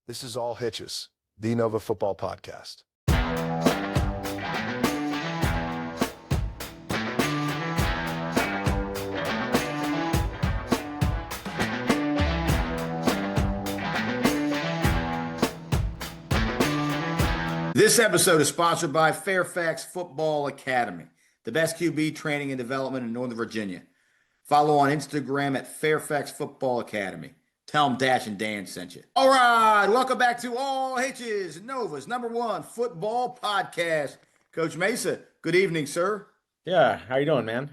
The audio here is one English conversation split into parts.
This is all Hitches, the Nova Football Podcast. This episode is sponsored by Fairfax Football Academy, the best QB training and development in Northern Virginia. Follow on Instagram at Fairfax Football Academy. Tell them Dash and Dan sent you. All right, welcome back to All Hitches, Nova's #1 football podcast. Coach Mesa, good evening, sir. Yeah, how you doing, man?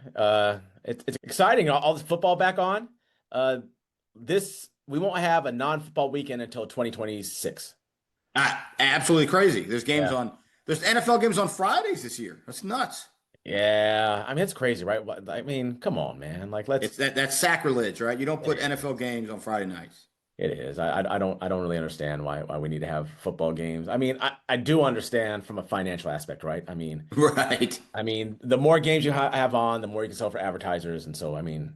It's exciting. All this football back on. We won't have a non-football weekend until 2026. Absolutely crazy. There's NFL games on Fridays this year. That's nuts. Yeah, I mean it's crazy, right? I mean, come on, man. That's sacrilege, right? You don't put NFL games on Friday nights. It is. I don't really understand why we need to have football games. I mean, I do understand from a financial aspect, right? I mean, right. I mean, the more games you have on, the more you can sell for advertisers, and so I mean,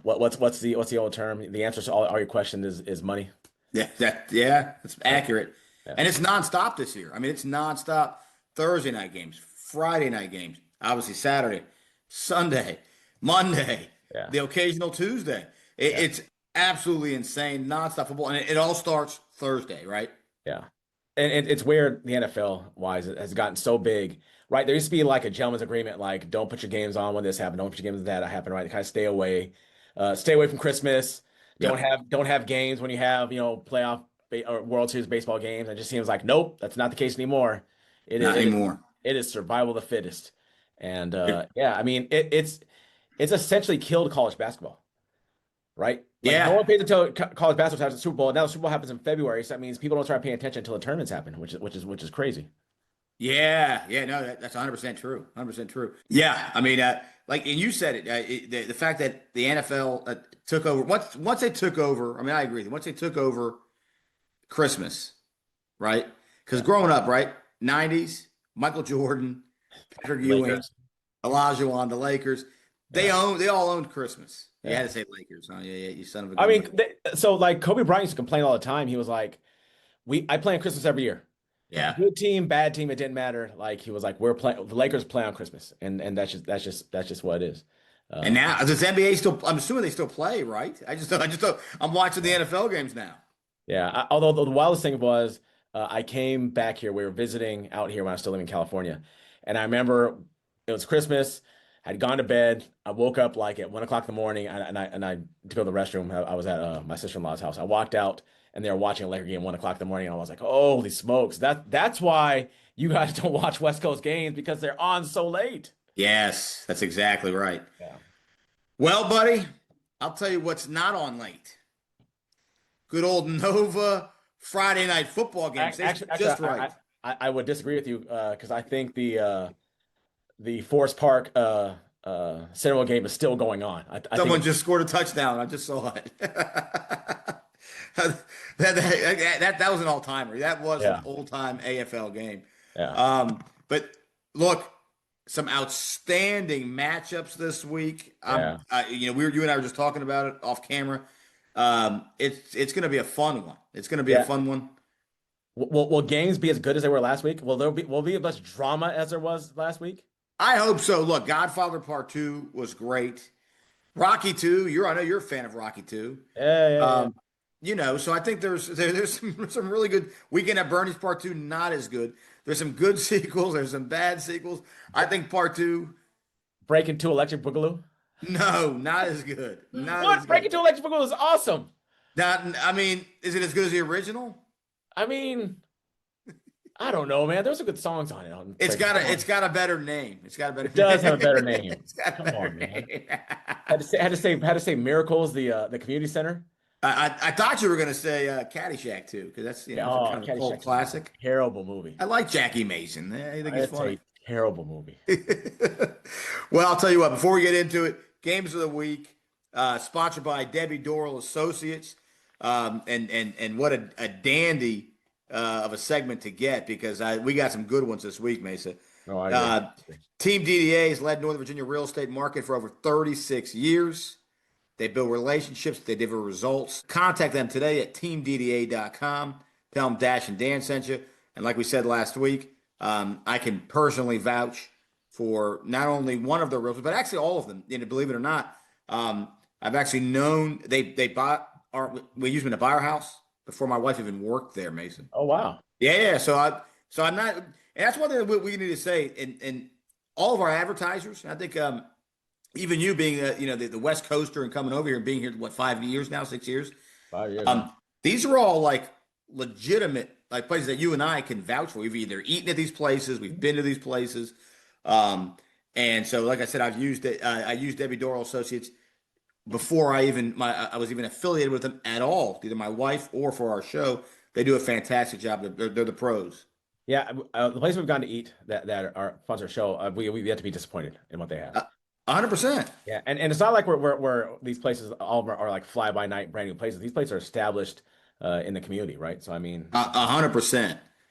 what's the old term? The answer to all your questions is money. Yeah, that's accurate. Yeah. And it's nonstop this year. I mean, it's nonstop. Thursday night games, Friday night games, obviously Saturday, Sunday, Monday, the occasional Tuesday. It's absolutely insane, nonstop football. And it all starts Thursday, right? Yeah. And it's weird, the NFL-wise, it has gotten so big, right? There used to be like a gentleman's agreement, like don't put your games on when this happened, don't put your games when that happened, right? Kind of stay away from Christmas. Don't have games when you have, playoff or World Series baseball games. It just seems like, nope, that's not the case anymore. Not anymore. It is survival of the fittest. And I mean, it's essentially killed college basketball, right? No one pays until college basketball happens the Super Bowl. Now the Super Bowl happens in February, so that means people don't start paying attention until the tournaments happen, which is crazy. Yeah, no, that's 100% true. 100% true. Yeah, I mean, and you said it, the fact that the NFL took over once they took over. I mean, I agree with you. Once they took over Christmas, right? Because growing up, right, 90s, Michael Jordan, Patrick Ewing, Olajuwon, the Lakers, they all owned Christmas. You had to say Lakers, huh? Yeah, you son of a gun. I mean, so Kobe Bryant used to complain all the time. He was like, I play on Christmas every year. Yeah. Good team, bad team, it didn't matter. Like he was like, the Lakers play on Christmas, and that's just what it is. And now does NBA still? I'm assuming they still play, right? I just don't. I'm watching the NFL games now. Yeah. Although the wildest thing was, I came back here. We were visiting out here when I was still living in California, and I remember it was Christmas. I'd gone to bed. I woke up like at 1 o'clock in the morning, and I to go to the restroom. I was at my sister-in-law's house. I walked out, and they were watching a Laker game 1 o'clock in the morning. And I was like, holy smokes. That's why you guys don't watch West Coast games, because they're on so late. Yes, that's exactly right. Yeah. Well, buddy, I'll tell you what's not on late. Good old Nova Friday night football games. Just right. I would disagree with you because I think the Forest Park Sentinel game is still going on. Someone just scored a touchdown. I just saw it. that was an all-timer. That was an old-time AFL game. Yeah. But look, some outstanding matchups this week. You and I were just talking about it off camera. It's going to be a fun one. It's going to be a fun one. Will games be as good as they were last week? Will be as much drama as there was last week? I hope so. Look, Godfather Part 2 was great. Rocky 2, I know you're a fan of Rocky 2. Yeah. So I think there's some really good. Weekend at Bernie's Part 2, not as good. There's some good sequels. There's some bad sequels. I think Part 2. Breaking 2 Electric Boogaloo? No, not as good. Breaking 2 Electric Boogaloo is awesome. I mean, is it as good as the original? I mean, I don't know, man. There's some good songs on it. It's got a better name. It does have a better name. Come on, man. Had to say Miracles, the community center. I thought you were going to say Caddyshack too, because that's kind of a cult classic. Terrible movie. I like Jackie Mason. I think it's funny. A terrible movie. Well, I'll tell you what. Before we get into it, games of the week, sponsored by Debbie Doral Associates, and what a dandy of a segment to get, because we got some good ones this week, Mesa. Oh, I agree. Team DDA has led Northern Virginia real estate market for over 36 years. They build relationships. They deliver results. Contact them today at teamdda.com. tell them Dash and Dan sent you. And like we said last week, I can personally vouch for not only one of their realtors, but actually all of them. Believe it or not, I've actually known they bought we used them to buy our house before my wife even worked there, Mason. Oh, wow. Yeah. So I'm not, and that's one thing that we need to say. And all of our advertisers, I think, even you being, the West Coaster and coming over here and being here, what, 5 years now, 6 years? 5 years. These are all like legitimate, like places that you and I can vouch for. We've either eaten at these places, we've been to these places. And so, like I said, I used Debbie Doral Associates before I was even affiliated with them at all, either my wife or for our show. They do a fantastic job. They're the pros. Yeah, the place we've gone to eat that our sponsor our show, we've yet to be disappointed in what they have. 100%. Yeah, and it's not like we're these places all of them are like fly by night brand new places. These places are established in the community, right? So I mean, 100%.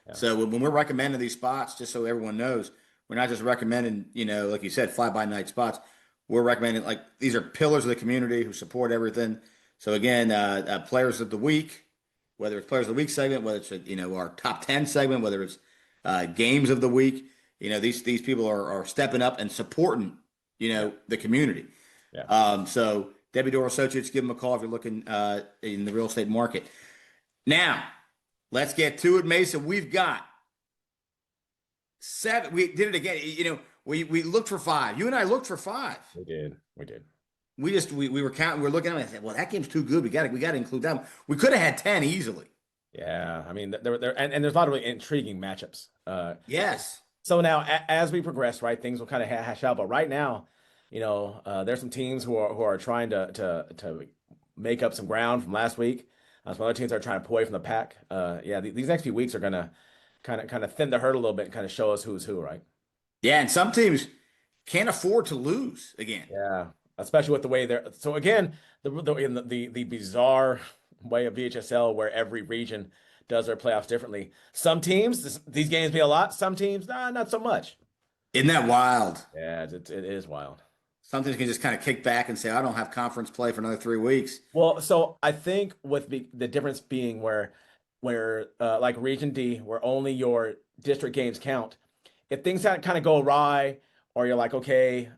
Yeah. So when we're recommending these spots, just so everyone knows, we're not just recommending, like you said, fly by night spots. We're recommending, like, these are pillars of the community who support everything. So again, players of the week, whether it's players of the week segment, whether it's our top 10 segment, whether it's games of the week, these people are stepping up and supporting the community. Yeah. So Debbie Doral Associates, give them a call if you're looking in the real estate market. Now, let's get to it, Mason. We've got 7. We did it again. We looked for 5. You and I looked for 5. We did. We were counting. We were looking at it and said, well, that game's too good. We got to include that one. We could have had 10 easily. Yeah, I mean, there and there's a lot of really intriguing matchups. Yes. So now, as we progress, right, things will kind of hash out. But right now, there's some teams who are trying to make up some ground from last week. Some other teams are trying to pull away from the pack. These next few weeks are gonna kind of thin the herd a little bit and kind of show us who's who, right? Yeah, and some teams can't afford to lose again. Yeah, especially with the way they're. So again, the bizarre way of VHSL where every region does their playoffs differently. Some teams, these games mean a lot. Some teams, not so much. Isn't that wild? Yeah, it is wild. Some teams can just kind of kick back and say, I don't have conference play for another 3 weeks. Well, so I think with the difference being where like Region D, where only your district games count, if things kind of go awry, or you're like, okay,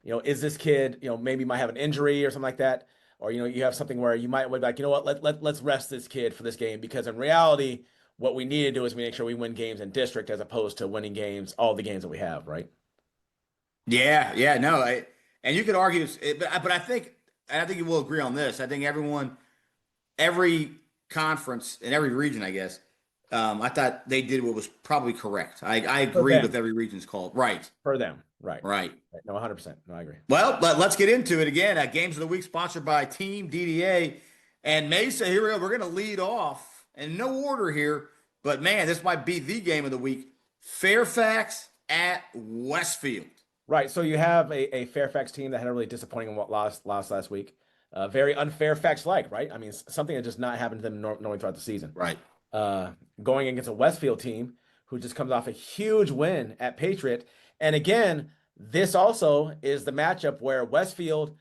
is this kid, maybe might have an injury or something like that, or you have something where you might be like, let's rest this kid for this game, because in reality, what we need to do is make sure we win games in district as opposed to winning all the games that we have, right? Yeah, no, and you could argue, but I think you will agree on this. I think every conference in every region, I guess, I thought they did what was probably correct. I agree with every region's call. Right. For them. Right. No, 100%. No, I agree. Well, let's get into it again. Games of the Week sponsored by Team DDA. And Mesa, here we go. We're going to lead off, and no order here, but man, this might be the game of the week. Fairfax at Westfield. Right. So you have a Fairfax team that had a really disappointing loss last week. Very unfairfax-like, right? I mean, something that just not happened to them normally throughout the season. Right. Going against a Westfield team who just comes off a huge win at Patriot. And again, this also is the matchup where Westfield,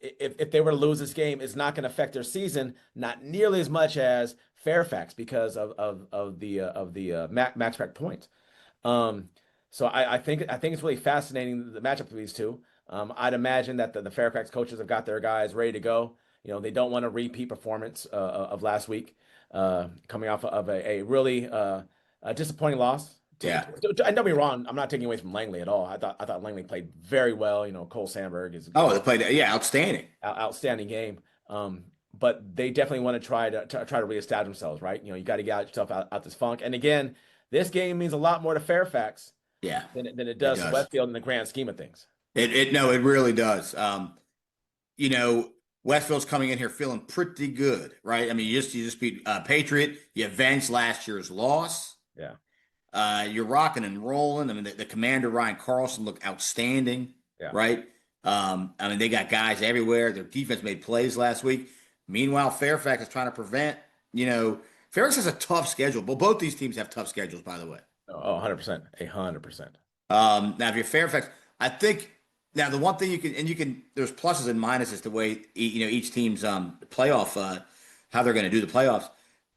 if they were to lose this game, is not going to affect their season, not nearly as much as Fairfax because of the max spec points. So I think it's really fascinating, the matchup of these two. I'd imagine that the Fairfax coaches have got their guys ready to go. They don't want a repeat performance of last week, coming off of a really disappointing loss. Yeah. And don't get me wrong, I'm not taking away from Langley at all. I thought Langley played very well. Cole Sandberg is they played outstanding, outstanding game. But they definitely want to try to reestablish themselves, right? You got to get yourself out this funk. And again, this game means a lot more to Fairfax, than it does to Westfield in the grand scheme of things. It really does. Westfield's coming in here feeling pretty good, right? I mean, you just beat Patriot. You avenged last year's loss. Yeah. You're rocking and rolling. I mean, the commander Ryan Carlson looked outstanding, right? I mean, they got guys everywhere. Their defense made plays last week. Meanwhile, Fairfax is trying to prevent. Fairfax has a tough schedule. Well, both these teams have tough schedules, by the way. Oh, 100%, 100%. Now, if you're Fairfax, I think. Now, the one thing you can there's pluses and minuses to the way each team's playoff how they're going to do the playoffs.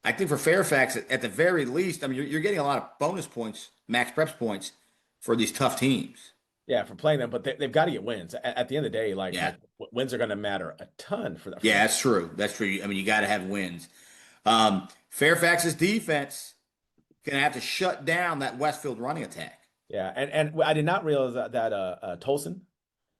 I think for Fairfax, at the very least, I mean, you're getting a lot of bonus points, max preps points for these tough teams. Yeah, for playing them, but they've got to get wins. At the end of the day, Yeah. wins are going to matter a ton for that. Yeah, that's true. That's true. I mean, you got to have wins. Fairfax's defense going to have to shut down that Westfield running attack. Yeah, and I did not realize that Tolson,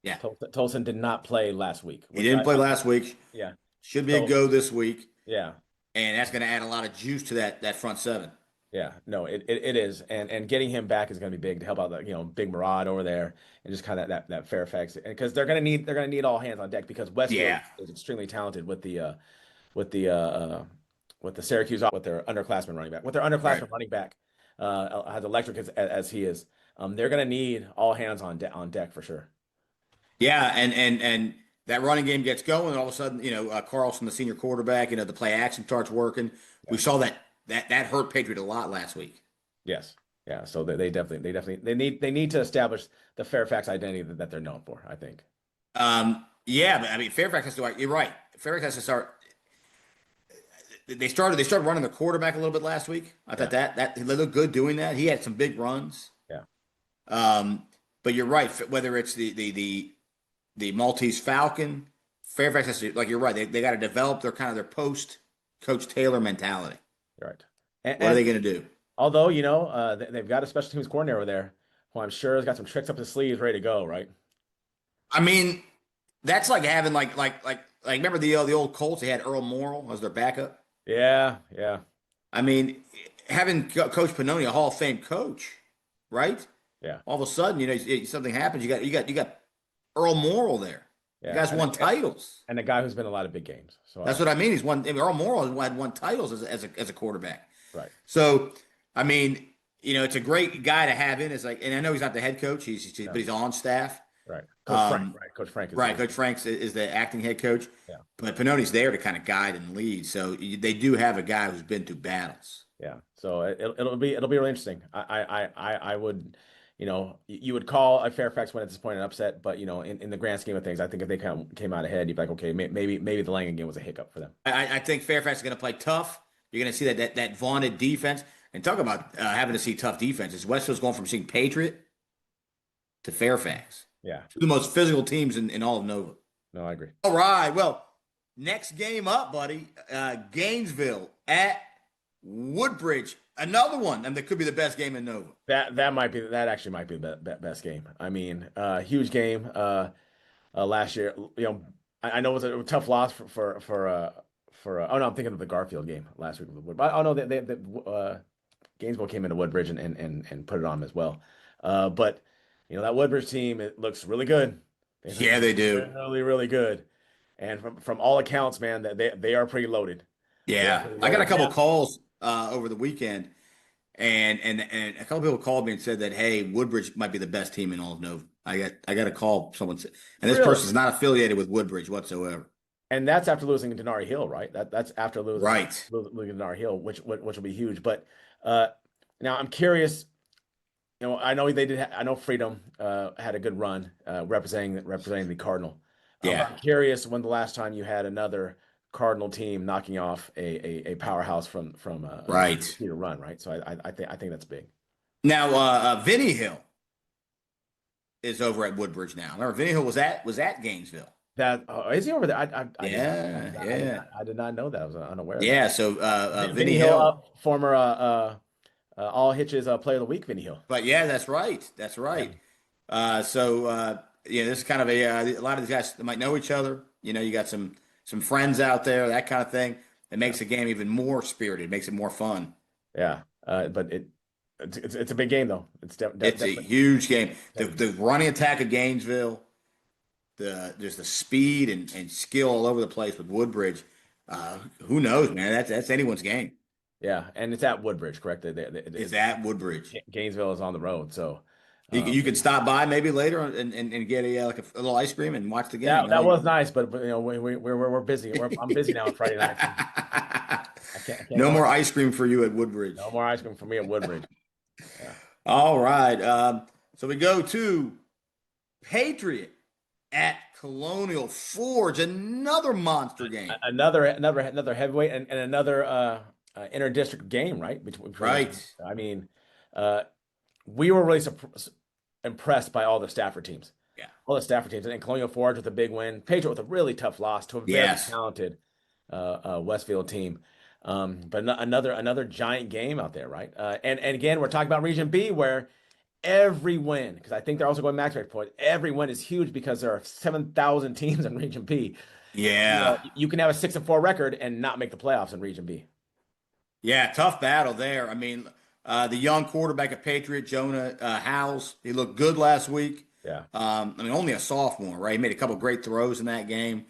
Yeah. Tolson did not play last week. He didn't play last week. Yeah. Should be a go this week. Yeah. And that's going to add a lot of juice to that front seven. Yeah, no, it is, and getting him back is going to be big to help out the big Murad over there and just kind of that Fairfax, because they're going to need all hands on deck because Westfield is extremely talented with the Syracuse with their underclassmen running back as electric as he is. They're going to need all hands on deck for sure. Yeah, and that running game gets going, and all of a sudden, Carlson, the senior quarterback, the play action starts working. Yeah. We saw that hurt Patriot a lot last week. Yes. Yeah. So they need to establish the Fairfax identity that they're known for, I think. Yeah, but I mean, Fairfax has to. You're right. Fairfax has to start. They started running the quarterback a little bit last week. I thought that they looked good doing that. He had some big runs. Yeah. But you're right. Whether it's the Maltese Falcon, Fairfax has to, like, you're right. They got to develop their post Coach Taylor mentality. Right. What are they going to do? Although, they've got a special teams coordinator over there who I'm sure has got some tricks up his sleeves ready to go, right? I mean, that's like having like remember the old Colts, they had Earl Morrall as their backup? Yeah. I mean, having Coach Pannoni, a Hall of Fame coach, right? Yeah. All of a sudden, something happens, you got Earl Morrall there. Yeah. You guys won titles. And a guy who's been in a lot of big games. So that's what I mean. He's won. Earl Morrall had won titles as a quarterback. Right. So, I mean, it's a great guy to have in. And I know he's not the head coach. But he's on staff. Right. Coach Frank. Right. Coach Frank. Coach Frank is the acting head coach. Yeah. But Pannoni's there to kind of guide and lead. So they do have a guy who's been through battles. Yeah. So it'll be really interesting. I would. You would call a Fairfax win at this point an upset, but in the grand scheme of things, I think if they came out ahead, you'd be like, okay, maybe the Langan game was a hiccup for them. I think Fairfax is going to play tough. You're going to see that vaunted defense, and talk about having to see tough defenses. Westfield's going from seeing Patriot to Fairfax. Yeah, two of the most physical teams in all of Nova. No, I agree. All right, well, next game up, buddy, Gainesville at Woodbridge. Another one, and that could be the best game in Nova. That actually might be the best game. I mean, huge game last year. I know it was a tough loss for oh no, I'm thinking of the Garfield game last week with Woodbridge. Oh no, they Gainesville came into Woodbridge and put it on them as well. But that Woodbridge team, it looks really good. They do. Really, really good. And from all accounts, man, that they are pretty loaded. Yeah, I got a couple calls over the weekend, and a couple people called me and said that, hey, Woodbridge might be the best team in all of Nova. I got a call. Someone said, and this person's not affiliated with Woodbridge whatsoever. And that's after losing Denari Hill, right? That's after losing Denari Hill, which will be huge. But now I'm curious. I know I know Freedom had a good run representing the Cardinal. Yeah. I'm curious when the last time you had another Cardinal team knocking off a powerhouse from right to run, right? So I think that's big. Now Vinny Hill is over at Woodbridge now. Remember, Vinny Hill was at Gainesville. Is he over there? I did not know that. I was unaware. Yeah, so Vinny Hill, former all Hitches player of the week, Vinny Hill. But yeah, that's right. Yeah. This is kind of a lot of these guys might know each other. You got some friends out there, that kind of thing. It makes the game even more spirited. It makes it more fun. Yeah, but it's a big game though. It's a huge game. The running attack of Gainesville, there's the speed and skill all over the place with Woodbridge. Who knows, man? That's anyone's game. Yeah, and it's at Woodbridge, correct? It's at Woodbridge. Gainesville is on the road, so you can stop by maybe later and get a little ice cream and watch the game. That was nice, but we're busy. I'm busy now on Friday night. I can't no more ice cream for you at Woodbridge. No more ice cream for me at Woodbridge. Yeah. All right. So we go to Patriot at Colonial Forge, another monster game. Another heavyweight and another inter-district game, right? Between, Right. I mean, uh, we were really impressed by all the Stafford teams. Yeah. All the Stafford teams, and Colonial Forge with a big win, Patriot with a really tough loss to a very Yes. talented Westfield team. But another giant game out there, right? And again, we're talking about Region B, where every win, because I think they're also going max break point. Every win is huge because there are 7,000 teams in Region B. Yeah. You can have a 6-4 record and not make the playoffs in Region B. Yeah. Tough battle there. I mean, the young quarterback of Patriot, Jonah Howells, he looked good last week. Yeah. I mean, only a sophomore, right? He made a couple great throws in that game.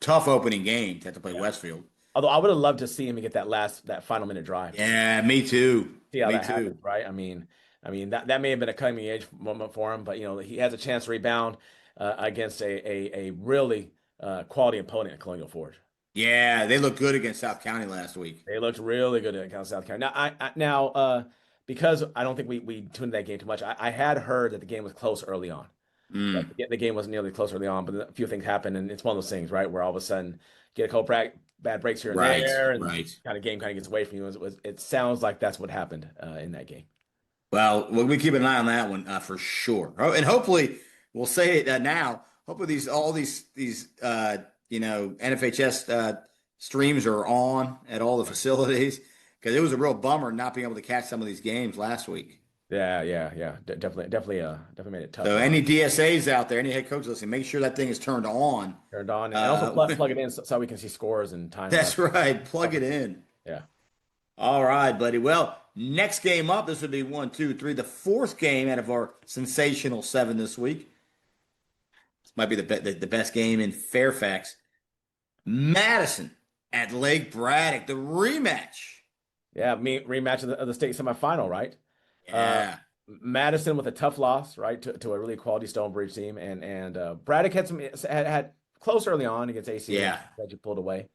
Tough opening game to have to play Westfield. Although I would have loved to see him get that final minute drive. Yeah, me too. See how Me that too. happened, right? I mean that may have been a coming age moment for him, but he has a chance to rebound against a really quality opponent in Colonial Forge. Yeah, they looked good against South County last week. They looked really good against South Carolina. Because I don't think we tuned that game too much. I had heard that the game was close early on. That the game wasn't nearly close early on, but a few things happened, and it's one of those things, right, where all of a sudden get a couple bad breaks here and there, and game kind of gets away from you. It sounds like that's what happened in that game. Well, we keep an eye on that one for sure, and hopefully we'll say it now. Hopefully all these NFHS streams are on at all the facilities, because it was a real bummer not being able to catch some of these games last week. Yeah. Definitely made it tough. So any DSAs out there, any head coaches listening, make sure that thing is turned on. And also plug it in so we can see scores and time. That's right. Plug it in. Yeah. All right, buddy. Well, next game up, this would be 1, 2, 3, the fourth game out of our sensational 7 this week. This might be the best game in Fairfax. Madison at Lake Braddock, the rematch. Yeah, rematch of the state semifinal, right? Yeah. Madison with a tough loss, right, to a really quality Stonebridge team, and Braddock had close early on against AC. Yeah. That you pulled away.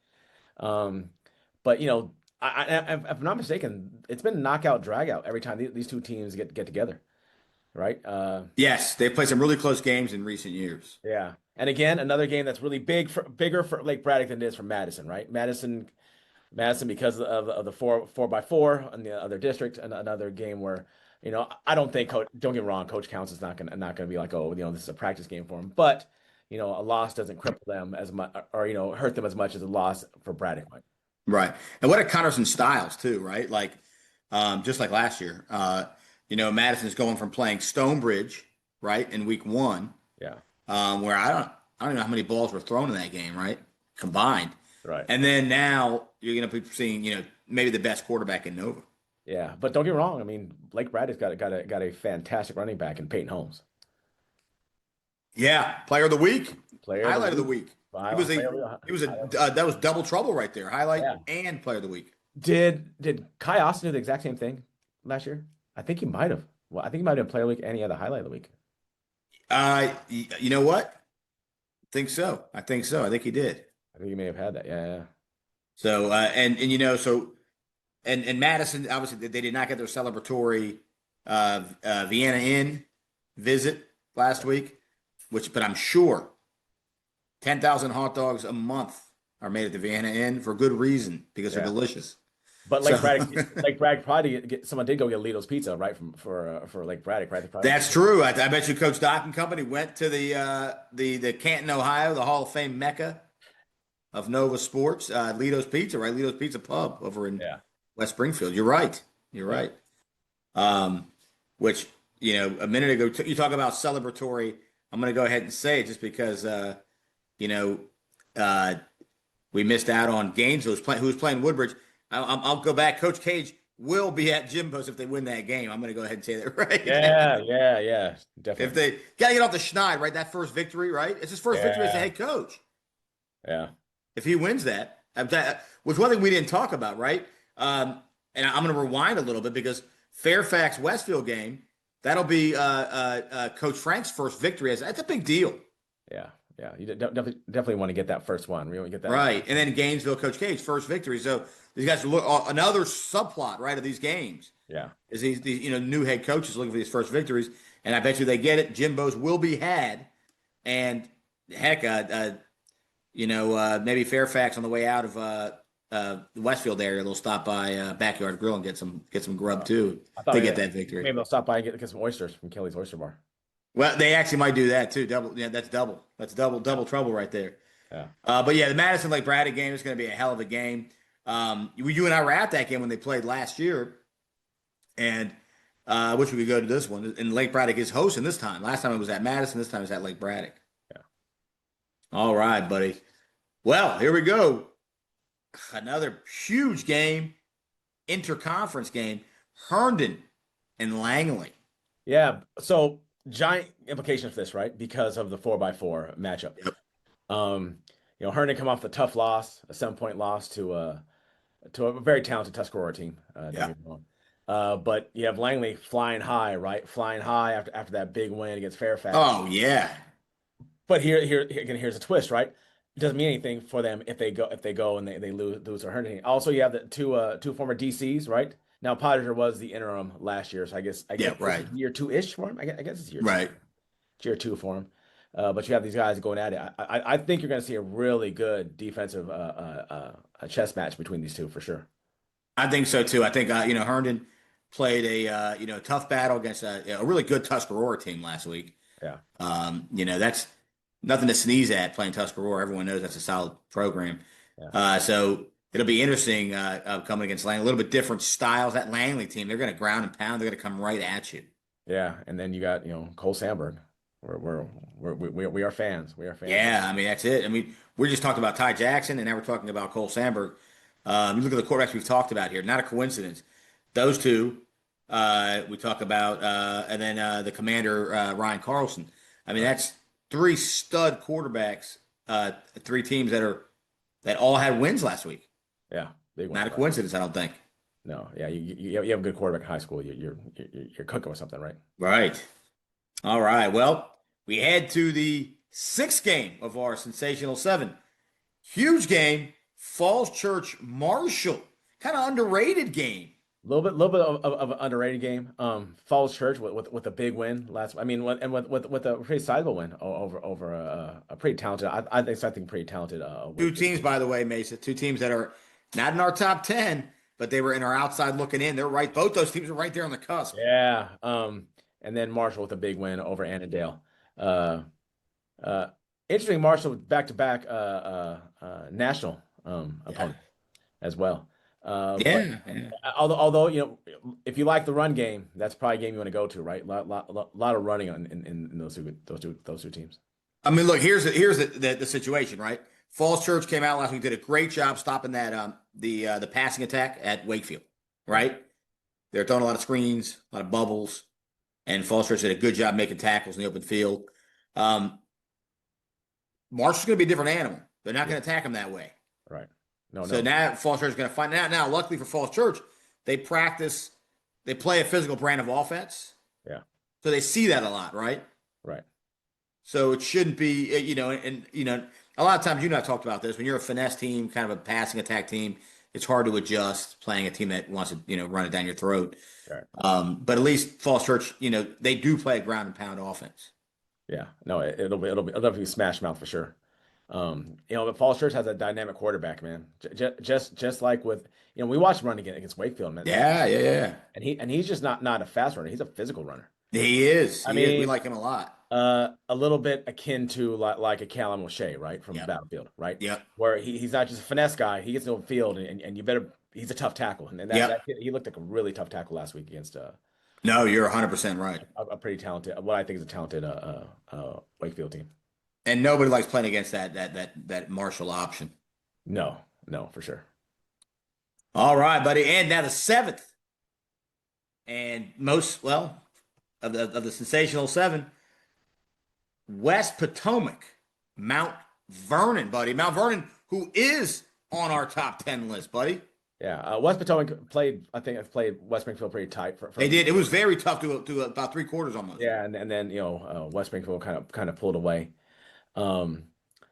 But if I'm not mistaken, it's been knockout dragout every time these two teams get together, right? Yes, they've played some really close games in recent years. Yeah, and again, another game that's really bigger for Lake Braddock than it is for Madison, right? Madison because of the 4x4 in the other district, and another game where I don't think don't get me wrong, Coach Counts is not gonna be like, oh, this is a practice game for him, but a loss doesn't cripple them as much or hurt them as much as a loss for Braddock might. Right. And what a Connerson Styles too, right? Like just like last year. Madison's going from playing Stonebridge, right, in week 1. Yeah. Where I don't know how many balls were thrown in that game, right? Combined. Right. And then now you're going to be seeing, maybe the best quarterback in Nova. Yeah, but don't get me wrong. I mean, Lake Braddock's got a fantastic running back in Peyton Holmes. Yeah, player of the week, highlight of the week. That was double trouble right there. Highlight and player of the week. Did Kai Austin do the exact same thing last year? I think he might have. Well, I think he might have been player of the week and he had the highlight of the week. You know what? I think so. I think he did. I think he may have had that. Yeah. So and Madison, obviously they did not get their celebratory Vienna Inn visit last week, but I'm sure 10,000 hot dogs a month are made at the Vienna Inn for good reason, because they're delicious. But Lake Braddock probably someone did go get Lito's Pizza, right, for Lake Braddock, right? That's true. I bet you Coach Doc and company went to the Canton, Ohio, the Hall of Fame mecca of Nova sports, Lito's Pizza, right? Lito's Pizza Pub over in West Springfield. You're right. Which, a minute ago, you talk about celebratory. I'm going to go ahead and say it just because, we missed out on Gainesville, who was playing Woodbridge. I'll go back. Coach Cage will be at Jimbo's if they win that game. I'm going to go ahead and say that right. Yeah, definitely. If they got to get off the schneid, right? That first victory, right? It's his first victory as a head coach. Yeah. If he wins that, which one thing we didn't talk about, right? And I'm going to rewind a little bit, because Fairfax Westfield game, that'll be Coach Frank's first victory. That's a big deal. Yeah. You definitely want to get that first one. We want to get that right. And then Gainesville, Coach Cage, first victory. So these guys look another subplot, right, of these games. Yeah. Is these new head coaches looking for these first victories, and I bet you they get it. Jimbo's will be had, and heck, maybe Fairfax on the way out of Westfield area, they'll stop by Backyard Grill and get some grub too I thought to maybe, get that victory. maybe they'll stop by and get some oysters from Kelly's Oyster Bar. Well, they actually might do that too. Double, yeah, that's double. That's double trouble right there. Yeah. But yeah, the Madison Lake Braddock game is going to be a hell of a game. You and I were at that game when they played last year, and I wish we could go to this one. And Lake Braddock is hosting this time. Last time it was at Madison. This time it's at Lake Braddock. Yeah. All right, buddy. Well, here we go. Another huge game, interconference game. Herndon and Langley. Yeah. So giant implications for this, right? Because of the 4x4 matchup. Yep. Herndon come off the tough loss, a 7-point loss to a very talented Tuscarora team. Don't get me wrong. But you have Langley flying high, right? Flying high after that big win against Fairfax. Oh yeah. But here again, here's a twist, right? It doesn't mean anything for them if they go and they lose to Herndon. Also, you have the two former DCs, right? Now Potter was the interim last year, so I guess right. year 2-ish for him. I guess it's year right. Year 2 for him. But you have these guys going at it. I think you're going to see a really good defensive chess match between these two for sure. I think so too. I think Herndon played a tough battle against a really good Tuscarora team last week. Yeah. That's nothing to sneeze at playing Tuscarora. Everyone knows that's a solid program. Yeah. So it'll be interesting coming against Langley. A little bit different styles. That Langley team, they're going to ground and pound. They're going to come right at you. Yeah, and then you got Cole Sandberg. We are fans. We are fans. Yeah, I mean that's it. I mean we just talked about Ty Jackson, and now we're talking about Cole Sandberg. You look at the quarterbacks we've talked about here. Not a coincidence. Those two we talk about, and then the commander Ryan Carlson. I mean that's 3 stud quarterbacks, 3 teams that all had wins last week. Yeah, big not a coincidence, I don't think. No, yeah, you have a good quarterback in high school. You're cooking with something, right? Right. All right. Well, we head to the 6th game of our Sensational 7. Huge game. Falls Church Marshall. Kind of underrated game. A little bit of an underrated game. Falls Church with a big win last. I mean, with a pretty sizable win over a pretty talented. I think pretty talented. 2 teams, by the way, Mesa. 2 teams that are not in our top 10, but they were in our outside looking in. They're right. Both those teams are right there on the cusp. Yeah. And then Marshall with a big win over Annandale. Interesting, Marshall back-to-back national opponent as well. Yeah. Although if you like the run game, that's probably a game you want to go to, right? Lot of running in those two teams. I mean, look, here's the situation, right? Falls Church came out last week, did a great job stopping that the passing attack at Wakefield, right? They're throwing a lot of screens, a lot of bubbles. And Falls Church did a good job making tackles in the open field. Marshall's going to be a different animal. They're not going to attack them that way. Right. So now Falls Church is going to find out. Now, luckily for Falls Church, they play a physical brand of offense. Yeah. So they see that a lot, right? Right. So it shouldn't be, a lot of times you and I talked about this. When you're a finesse team, kind of a passing attack team, it's hard to adjust playing a team that wants to, run it down your throat. Right. But at least Falls Church, they do play a ground and pound offense. Yeah, no, it'll be smash mouth for sure. But Falls Church has a dynamic quarterback, man. Just like with, we watched him run against Wakefield, man. Yeah. And he's just not a fast runner. He's a physical runner. He is. We like him a lot. A little bit akin to like a Callum O'Shea, right, from the Battlefield, right? Yeah. Where he's not just a finesse guy. He gets in the field, and you better. He's a tough tackle, and he looked like a really tough tackle last week against. No, you're 100% right. A pretty talented, what I think is a talented Wakefield team. And nobody likes playing against that Marshall option. No, for sure. All right, buddy, and now the 7th, and of the Sensational 7, West Potomac, Mount Vernon, buddy. Mount Vernon, who is on our top 10 list, buddy. Yeah, West Potomac played West Springfield pretty tight. They did. It was very tough to about 3/4 almost. Yeah, and then West Springfield kind of pulled away. Mount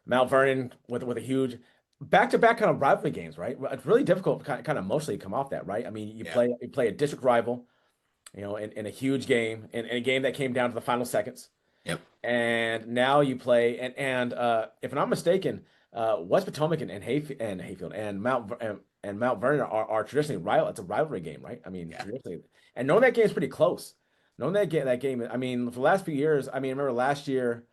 Vernon with a huge back-to-back kind of rivalry games, right? It's really difficult kind of emotionally come off that, right? I mean, you play a district rival, in a huge game, in a game that came down to the final seconds. Yep. And now you play, and if I'm not mistaken, West Potomac and Hayfield and and Mount Vernon are traditionally rival. It's a rivalry game, right? I mean, Yeah. traditionally, and knowing that game is pretty close. Knowing that game, I mean, for the last few years, I mean, remember last year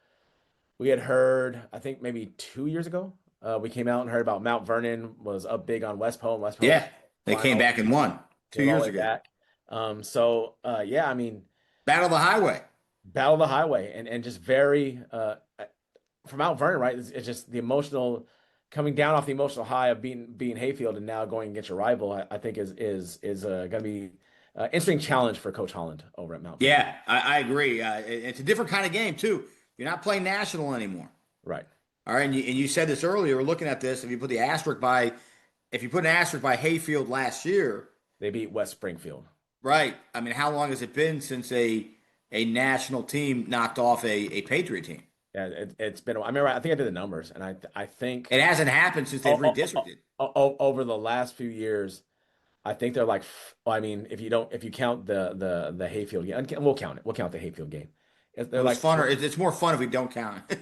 we had heard, I think maybe 2 years ago, we came out and heard about Mount Vernon was up big on West Point. West Point was Yeah. They flying came back and won two came all the years way ago. back. Yeah, I mean, Battle of the Highway. Battle of the Highway, and just very for Mount Vernon, right? It's just the emotional coming down off the emotional high of being Hayfield and now going against your rival. I think is going to be an interesting challenge for Coach Holland over at Mount Vernon. Yeah, I agree. It's a different kind of game too. You're not playing national anymore. Right. All right, and you said this earlier. We're looking at this. If you put an asterisk by Hayfield last year, They beat West Springfield. right? I mean, how long has it been since a national team knocked off a Patriot team? Yeah, it's been. I remember. I think I did the numbers, and I think It hasn't happened since they've redistricted. over the last few years, I think they're like. Well, I mean, if you count the Hayfield game, and we'll count it. We'll count the Hayfield game. They're It's like funner. It's more fun if we don't count it.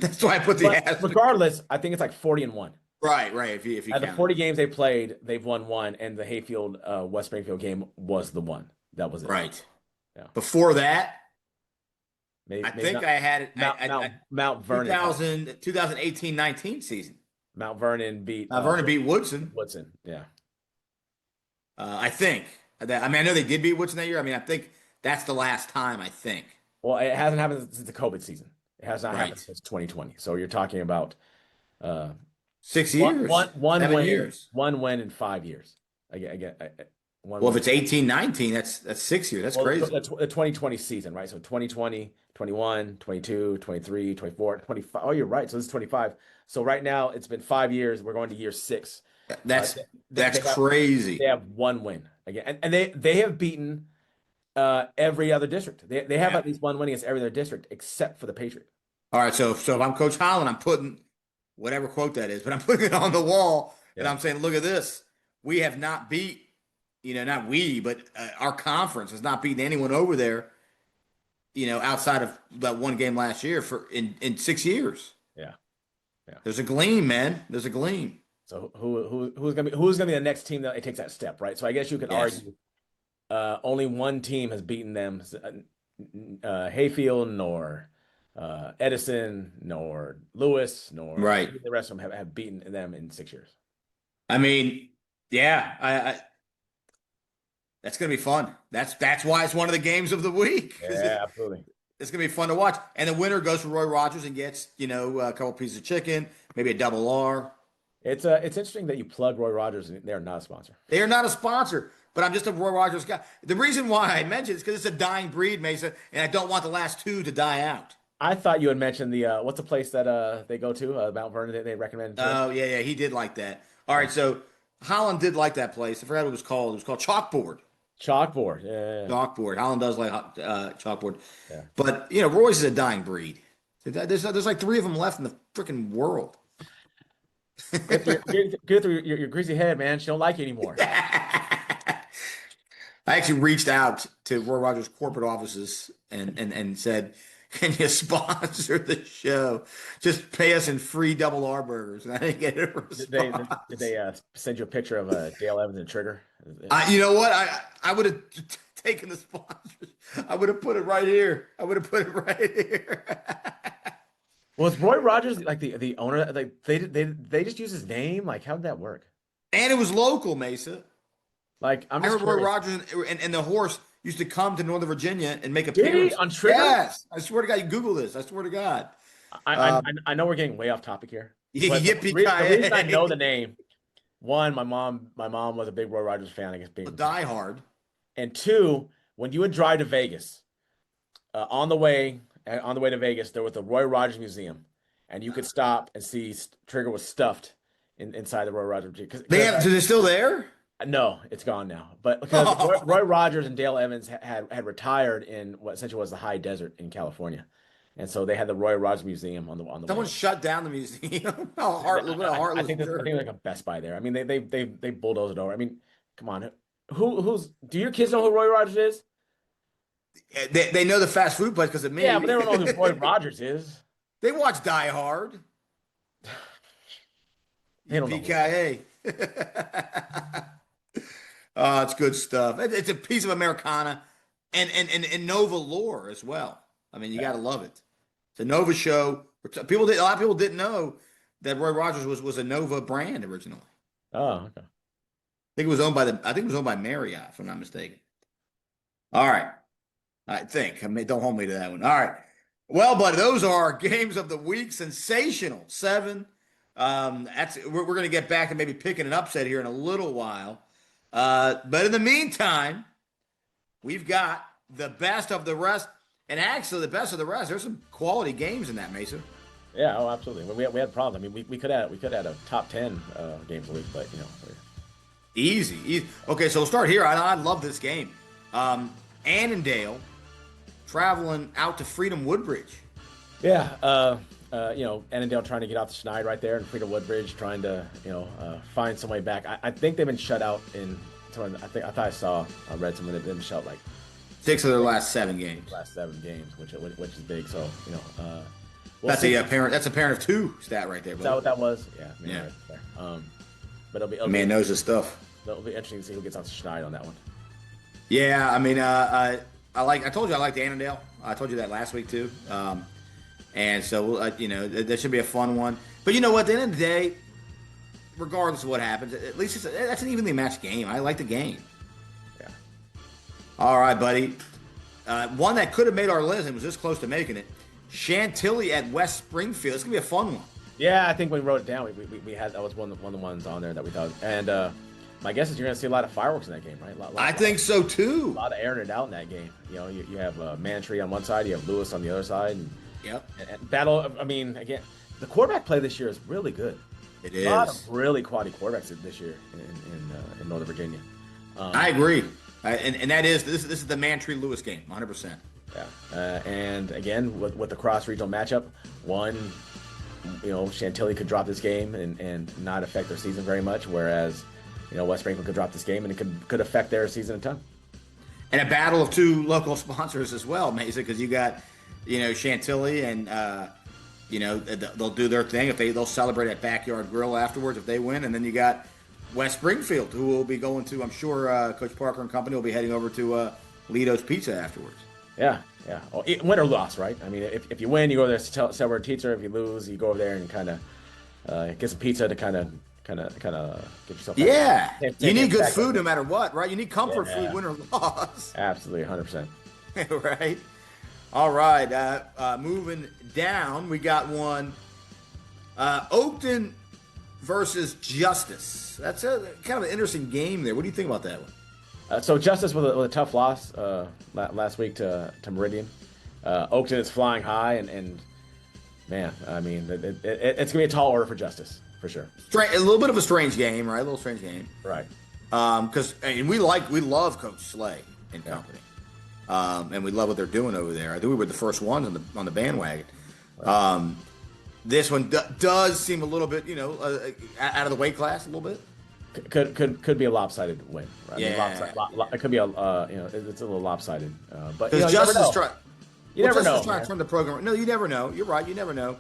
That's why I put the but asterisk. regardless, I think it's like 40-1. Right. If you Out of the count 40 games they played, they've won one, and the Hayfield West Springfield game was the one. That was it. it. Right. Yeah. Before that, Maybe, I maybe think not- I had it. Mount Vernon. 2018-19 season. Mount Vernon beat Vernon beat Woodson. Woodson. Yeah. I think. I mean, I know they did beat Woodson that year. I mean, I think that's the last time. I think. Well, it hasn't happened since the COVID season. It has not Right. happened since 2020. So you're talking about 6 years. one 7 win, years. one win in 5 years. Again, one Well, win. if it's 18-19, that's 6 years. That's Well, crazy. the 2020 season, right? So 2020, 21, 22, 23, 24, 25. Oh, you're right. So this is 25. So right now it's been 5 years. We're going to year 6. That's they have- crazy. They have one win again, and they have beaten every other district. They have at least one win against every other district except for the Patriot. All right, so if I'm Coach Holland, I'm putting whatever quote that is, but I'm putting it on the wall, and I'm saying, look at this. We have not beat, not we, but our conference has not beaten anyone over there, outside of that one game last year in 6 years. Yeah. There's a gleam, man. There's a gleam. So who's gonna be the next team that takes that step, right? So I guess you could argue only one team has beaten them, Hayfield nor Edison nor Lewis nor Right. the rest of them have beaten them in 6 years. I mean, yeah, I that's gonna be fun. That's why it's one of the games of the week. Yeah, absolutely. It's gonna be fun to watch. And the winner goes to Roy Rogers and gets, a couple pieces of chicken, maybe a double R. It's interesting that you plug Roy Rogers. They're not a sponsor. They are not a sponsor, but I'm just a Roy Rogers guy. The reason why I mentioned it is because it's a dying breed, Mesa, and I don't want the last two to die out. I thought you had mentioned the what's the place that they go to, Mount Vernon, that they recommend. Oh, yeah, he did like that. All right, so Holland did like that place. I forgot what it was called. It was called Chalkboard. Chalkboard. Yeah. Chalkboard. Holland does like chalkboard. Yeah. But, Roy's is a dying breed. There's like 3 of them left in the freaking world. Get through your greasy head, man. She don't like you anymore. I actually reached out to Roy Rogers' corporate offices and said, can you sponsor the show? Just pay us in free double R burgers. And I didn't get a response. Did they send you a picture of Dale Evans and Trigger? You know what? I would have taken the sponsors. I would have put it right here. Well, is Roy Rogers like the owner? Like they just use his name? Like how'd that work? And it was local, Mesa. Like I heard Roy Rogers and the horse used to come to Northern Virginia and make Did appearances. he on Trigger? Yes, I swear to God. You Google this. I swear to God. I know we're getting way off topic here. But the reason I know the name, one, my mom was a big Roy Rogers fan. I guess being Die Hard. And two, when you would drive to Vegas, on the way to Vegas, there was the Roy Rogers Museum, and you could stop and see Trigger was stuffed inside the Roy Rogers. Is it still there? No, it's gone now. But because Roy Rogers and Dale Evans had retired in what essentially was the high desert in California, and so they had the Roy Rogers Museum on the Someone way. shut down the museum. Heartless. I think there's like a Best Buy there. I mean, they bulldozed it over. I mean, come on, do your kids know who Roy Rogers is? They know the fast food place because of me. Yeah, but they don't know who Roy Rogers is. They watch Die Hard. They don't know. PKA. Oh, it's good stuff. It's a piece of Americana and Nova lore as well. I mean, you got to love it. It's a Nova show. A lot of people didn't know that Roy Rogers was a Nova brand originally. Oh, okay. I think it was owned by Marriott, if I'm not mistaken. All right. Don't hold me to that one. All right. Well, buddy, those are our games of the week. Sensational 7. We're going to get back to maybe picking an upset here in a little while. But in the meantime, we've got the best of the rest. And actually, the best of the rest, there's some quality games in that, Mason. Yeah, oh, absolutely. We had problems. I mean, we could have a top 10 games a week, but Easy. Okay, so we'll start here. I love this game. Annandale traveling out to Freedom Woodbridge. Yeah, Annandale trying to get out the Schneid right there, and Freedom Woodbridge trying to find some way back. I think they've been shut out in. I read something they've been shut like 6 of their last 7 games. Which is big. So That's a parent of 2 stat right there. Is that what that was? Yeah. Right there. But it'll man knows his stuff. It'll be interesting to see who gets out the Schneid on that one. Yeah, I mean, I told you I liked Annandale. I told you that last week too. And so that should be a fun one. But you know what? At the end of the day, regardless of what happens, at least that's an evenly matched game. I like the game. Yeah. All right, buddy. One that could have made our list and was this close to making it. Chantilly at West Springfield. It's gonna be a fun one. Yeah, I think when we wrote it down, we had that was one of the ones on there that we thought. And my guess is you're going to see a lot of fireworks in that game, right? I think so too. A lot of airing it out in that game. You have Mantry on one side, you have Lewis on the other side. And, yep. And battle. I mean, again, the quarterback play this year is really good. It is. A lot of really quality quarterbacks this year in Northern Virginia. I agree. And that is this is the Mantry Lewis game, 100%. Yeah. And again, with the cross regional matchup, Chantilly could drop this game and not affect their season very much, whereas West Springfield could drop this game and it could affect their season a ton. And a battle of 2 local sponsors as well, Mason, because you got Chantilly and they'll do their thing. They'll celebrate at Backyard Grill afterwards if they win, and then you got West Springfield, who will be going to, I'm sure Coach Parker and company will be heading over to Lito's Pizza afterwards. Yeah. Well, win or loss, right? I mean, if you win, you go there to celebrate pizza. If you lose, you go over there and kind of get some pizza to kind of get yourself. Yeah, you need good food no matter what, right? You need comfort food, win or loss. Absolutely, 100%. Right. All right. Moving down, we got one. Oakton versus Justice. That's a kind of an interesting game there. What do you think about that one? So Justice with a tough loss last week to Meridian. Oakton is flying high, and man, I mean, it's gonna be a tall order for Justice for sure. A little bit of a strange game, right? A little strange game, right? Because we love Coach Slay and company, and we love what they're doing over there. I think we were the first ones on the bandwagon. Right. This one does seem a little bit, out of the weight class a little bit. Could be a lopsided win. Right? Yeah, I mean, it could be it's a little lopsided. But Justice you never know. Trying to turn the program. No, you never know. You're right. You never know.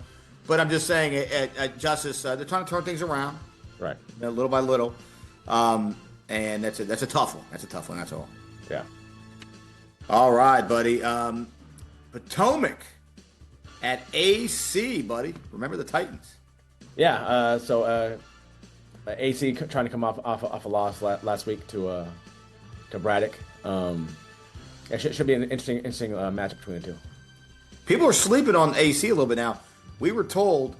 But I'm just saying, at Justice, they're trying to turn things around, right? Little by little, and that's a tough one. That's a tough one. That's all. Yeah. All right, buddy. Potomac at AC, buddy. Remember the Titans? Yeah. So AC trying to come off a loss last week to Braddock. It should be an interesting matchup between the two. People are sleeping on AC a little bit now. We were told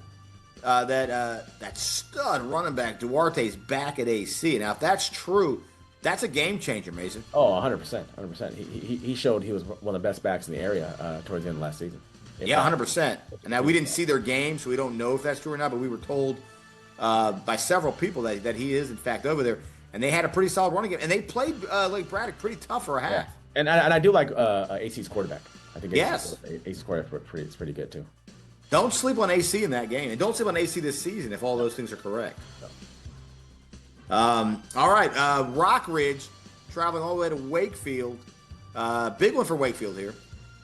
that stud running back Duarte's back at AC. Now, if that's true, that's a game changer, Mason. Oh, 100%, 100%. He showed he was one of the best backs in the area towards the end of last season. Yeah, 100%. And now we didn't see their game, so we don't know if that's true or not. But we were told by several people that he is in fact over there, and they had a pretty solid running game, and they played like Braddock pretty tough for a half. Yeah. And I do like AC's quarterback. I think yes, AC's quarterback is pretty good too. Don't sleep on AC in that game, and don't sleep on AC this season if all those things are correct. No. All right, Rock Ridge traveling all the way to Wakefield. Big one for Wakefield here.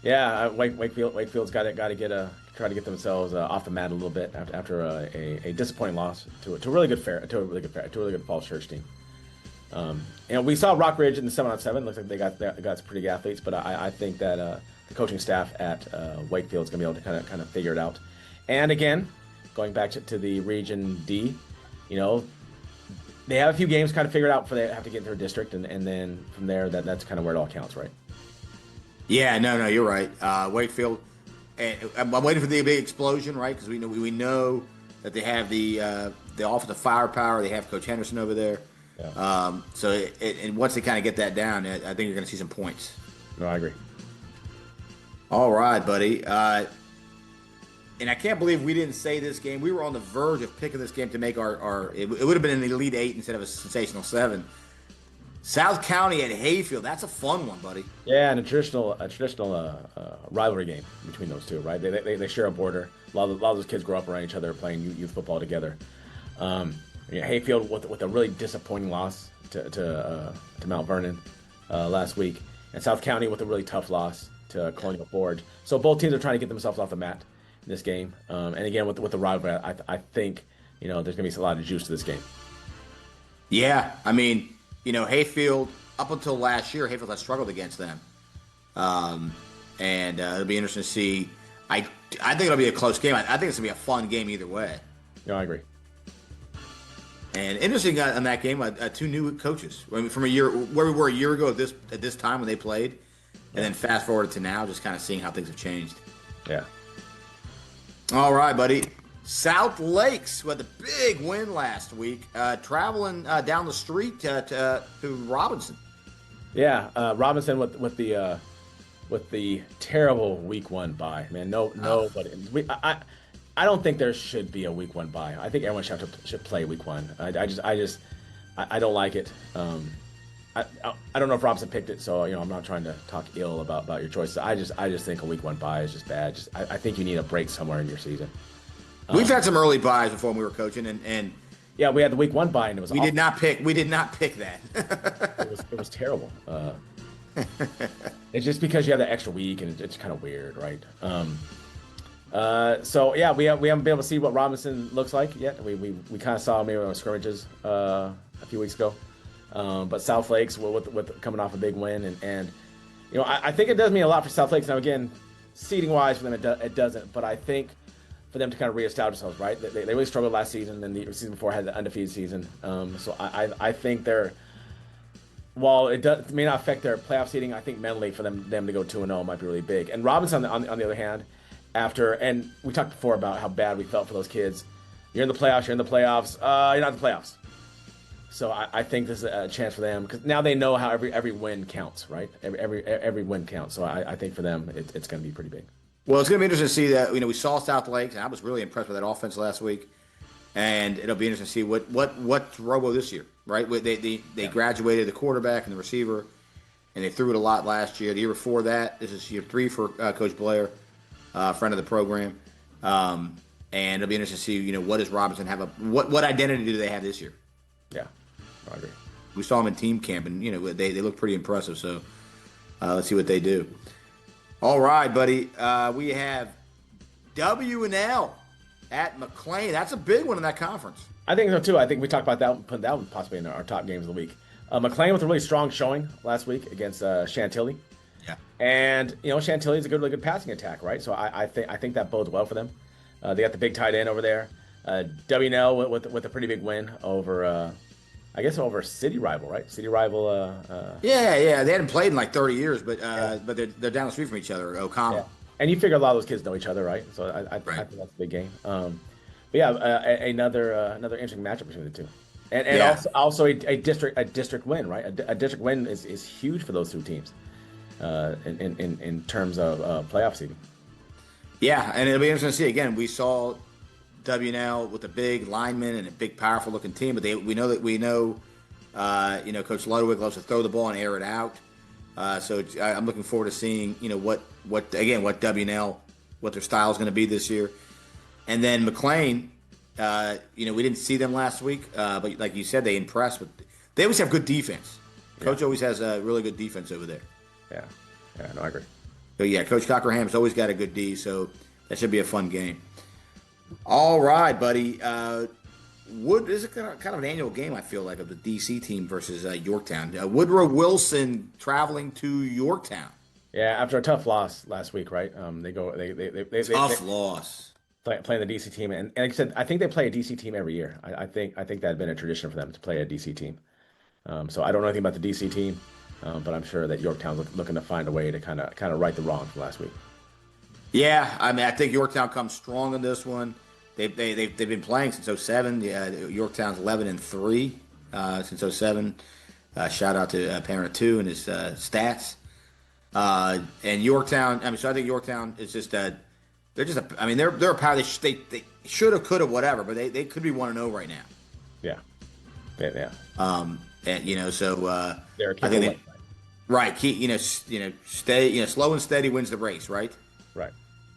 Yeah, Wakefield's got to try to get themselves off the mat a little bit after a disappointing loss to a really good Falls Church team. We saw Rock Ridge in the 7-on-7. Looks like they got some pretty good athletes, but I think that the coaching staff at Wakefield is going to be able to kind of figure it out. And again, going back to the Region D, they have a few games kind of figured out before they have to get into their district, and then from there, that's kind of where it all counts, right? Yeah, no, you're right. Wakefield, and I'm waiting for the big explosion, right? Because we know that they have the offensive firepower. They have Coach Henderson over there. Yeah. And once they kind of get that down, I think you're going to see some points. No, I agree. All right, buddy. And I can't believe we didn't say this game. We were on the verge of picking this game to make our it would have been an Elite 8 instead of a Sensational 7. South County at Hayfield. That's a fun one, buddy. Yeah, and a traditional rivalry game between those two, right? They share a border. A lot of those kids grow up around each other playing youth football together. Hayfield with a really disappointing loss to Mount Vernon last week, and South County with a really tough loss to Colonial Forge. So both teams are trying to get themselves off the mat in this game. And again, with the rivalry, I think there's going to be a lot of juice to this game. Yeah, I mean, Hayfield up until last year, Hayfield has struggled against them, and it'll be interesting to see. I think it'll be a close game. I think it's gonna be a fun game either way. Yeah, I agree. And interesting on that game, two new coaches. I mean, from a year where we were a year ago at this time when they played, and then fast forward to now, just kind of seeing how things have changed. Yeah. All right, buddy. South Lakes with a big win last week, traveling down the street to Robinson. Yeah, Robinson with the terrible week 1 bye. Man, nobody. I don't think there should be a week 1 bye. I think everyone should play week 1. I don't like it. I don't know if Robinson picked it, so I'm not trying to talk ill about your choices. I just think a week 1 bye is just bad. I think you need a break somewhere in your season. We've had some early buys before when we were coaching, and yeah, we had the week 1 buy, and it was we did not pick that. it was terrible. It's just because you have that extra week, and it's kind of weird, right? So yeah, we haven't been able to see what Robinson looks like yet. We kind of saw maybe on scrimmages a few weeks ago, but South Lakes with coming off a big win, and I think it does mean a lot for South Lakes. Now again, seeding wise for them it doesn't, but I think for them to kind of reestablish themselves, right? They really struggled last season, and the season before had the undefeated season. So I think while it may not affect their playoff seeding, I think mentally for them to go 2-0 might be really big. And Robinson, on the other hand, and we talked before about how bad we felt for those kids. You're in the playoffs. You're not in the playoffs. So I think this is a chance for them because now they know how every win counts, right? Every win counts. So I think for them it's going to be pretty big. Well, it's going to be interesting to see that. We saw South Lakes, and I was really impressed with that offense last week. And it'll be interesting to see what's Robo this year, right? They graduated the quarterback and the receiver, and they threw it a lot last year. The year before that, this is year 3 for Coach Blair, friend of the program. And it'll be interesting to see, what does Robinson have what identity do they have this year? Yeah, I agree. We saw them in team camp, and they look pretty impressive. So let's see what they do. All right, buddy. We have W&L at McLean. That's a big one in that conference. I think so too. I think we talked about that, putting that one possibly in our top games of the week. McLean with a really strong showing last weweek against Chantilly. Yeah. And Chantilly is a really good passing attack, right? So I think that bodes well for them. They got the big tight end over there. W&L with a pretty big win over over city rival, right? City rival. Yeah. They hadn't played in like 30 years, but they're down the street from each other. O'Connell. Yeah. And you figure a lot of those kids know each other, right? So I think that's a big game. But yeah, another interesting matchup between the two, and also a district win, right? A district win is huge for those two teams, in terms of playoff seeding. Yeah, and it'll be interesting to see. Again, we saw W&L with a big lineman and a big, powerful looking team, but we know Coach Ludwig loves to throw the ball and air it out. So I'm looking forward to seeing what W&L, what their style is going to be this year. And then McLean, we didn't see them last week, but like you said, they impressed. They always have good defense. Coach always has a really good defense over there. Yeah, no, I agree. So yeah, Coach Cockerham's always got a good D, so that should be a fun game. All right, buddy. Wood is kind of an annual game, I feel like, of the DC team versus Yorktown. Woodrow Wilson traveling to Yorktown. Yeah, after a tough loss last week, right? Tough loss. Playing the DC team, and like I said, I think they play a DC team every year. I think that had been a tradition for them to play a DC team. So I don't know anything about the DC team, but I'm sure that Yorktown's looking to find a way to kind of right the wrong from last week. Yeah, I mean, I think Yorktown comes strong in this one. They've been playing since 2007. Yeah, Yorktown's 11-3 since 2007. Shout out to Parent 2 and his stats. And Yorktown, I mean, so I think Yorktown is just they're a power. They should have, could have, whatever, but they could be 1-0 right now. Yeah. Yeah. And so They're I think right. Keep stay slow and steady wins the race, right? Right.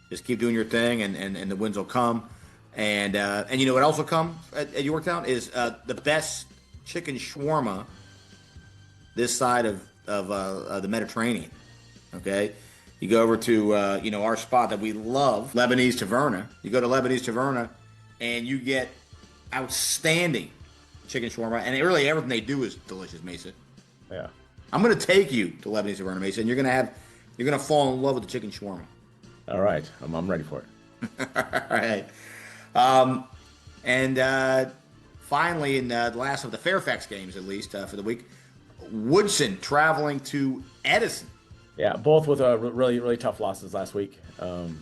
Just keep doing your thing, and the wins will come. And you know what else will come at Yorktown is the best chicken shawarma this side of the Mediterranean. Okay, you go over to our spot that we love, Lebanese Taverna. You go to Lebanese Taverna, and you get outstanding chicken shawarma, and really everything they do is delicious, Mesa. Yeah. I'm gonna take you to Lebanese Taverna, Mesa, and you're gonna fall in love with the chicken shawarma. All right, I'm ready for it. All right. And finally, in the last of the Fairfax games, at least for the week, Woodson traveling to Edison. Yeah, both with really, really tough losses last week. Kind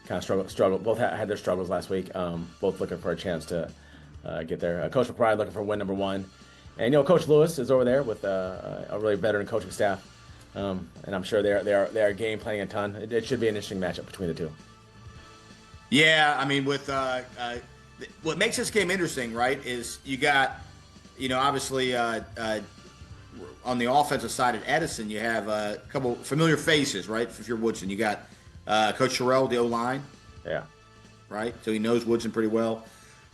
of struggle. Both had their struggles last week. Both looking for a chance to get there. Coach McBride looking for win number one. And, Coach Lewis is over there with a really veteran coaching staff. And I'm sure they are game planning a ton. It should be an interesting matchup between the two. Yeah, I mean, with what makes this game interesting, right, is you got, obviously on the offensive side at Edison, you have a couple familiar faces, right? If you're Woodson, you got Coach Sherrill, the O-line. Yeah. Right? So he knows Woodson pretty well.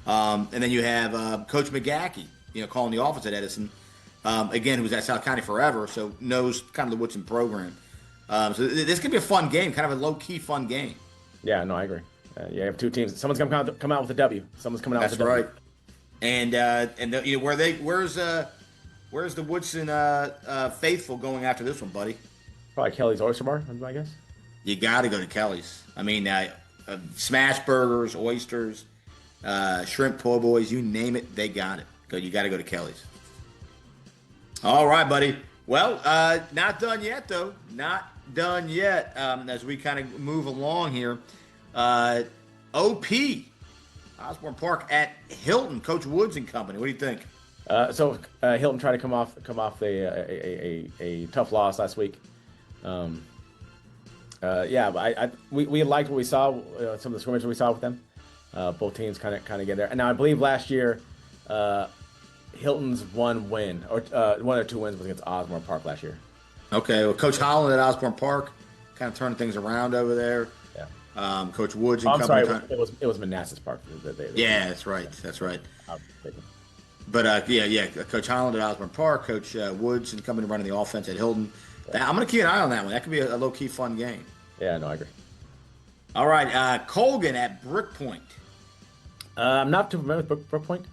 And then you have Coach McGackey, calling the offense at Edison. Again, who was at South County forever, so knows kind of the Woodson program. So this could be a fun game, kind of a low-key fun game. Yeah, no, I agree. You have two teams. Someone's come out with a W. Someone's coming out That's with a W. right. And where's the Woodson faithful going after this one, buddy? Probably Kelly's Oyster Bar, I guess. You got to go to Kelly's. I mean, smash burgers, oysters, shrimp po' boys, you name it, they got it. You got to go to Kelly's. All right, buddy. Well, not done yet, though. Not done yet. As we kind of move along here. OP, Osborne Park at Hilton, Coach Woods and company. What do you think? So Hilton tried to come off a tough loss last week. We liked what we saw. Some of the scrimmages we saw with them. Both teams kind of get there. And now I believe last year, Hilton's one win or one or two wins was against Osborne Park last year. Okay, well, Coach Holland at Osborne Park, kind of turning things around over there. Yeah. Coach Woods and company. Sorry, it was Manassas Park. Yeah, that's right. But Coach Holland at Osborne Park, Coach Woods and company running the offense at Hilton. I'm going to keep an eye on that one. That could be a low key fun game. Yeah, no, I agree. All right, Colgan at Brick Point. I'm not too familiar with Brook Point,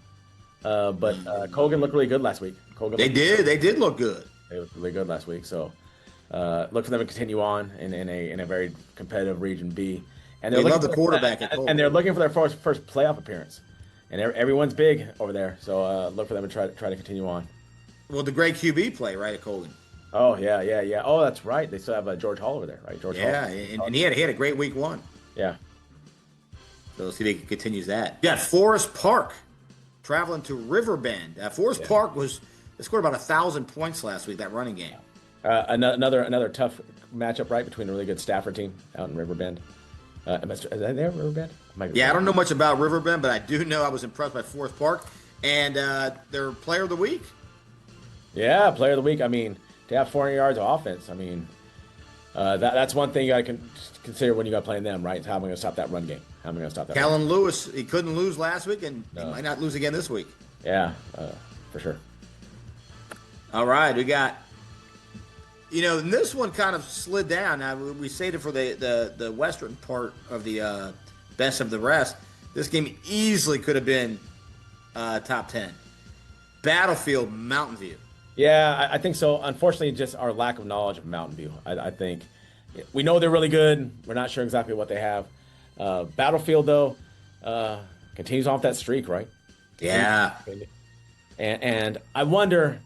but Colgan looked really good last week. They did look good. They looked really good last week. So look for them to continue on in a very competitive Region B. And they love the quarterback at Colgan. And they're looking for their first playoff appearance. And everyone's big over there, so look for them to try to continue on. Well, the great QB play right at Colgan. Oh yeah. Oh, that's right. They still have George Hall over there, right? Hall. And he had a great week one. Yeah. So let's see if he continues that. Yeah, Forest Park traveling to Riverbend. Forest Park they scored about 1,000 points last week, that running game. Another tough matchup, right, between a really good Stafford team out in Riverbend. Is that there, Riverbend? I don't know much about Riverbend, but I do know I was impressed by Forest Park and their player of the week. Yeah, player of the week. I mean, to have 400 yards of offense, I mean, that's one thing you got to consider when you got playing them, right? How am I going to stop that run game? How am I going to stop that? Kellen Lewis, he couldn't lose last week, and he might not lose again this week. Yeah, for sure. All right, we got And this one kind of slid down. Now, we saved it for the western part of the best of the rest. This game easily could have been top 10. Battlefield Mountain View. Yeah, I think so. Unfortunately, just our lack of knowledge of Mountain View. I think we know they're really good. We're not sure exactly what they have. Battlefield, though, continues off that streak, right? Yeah. And I wonder,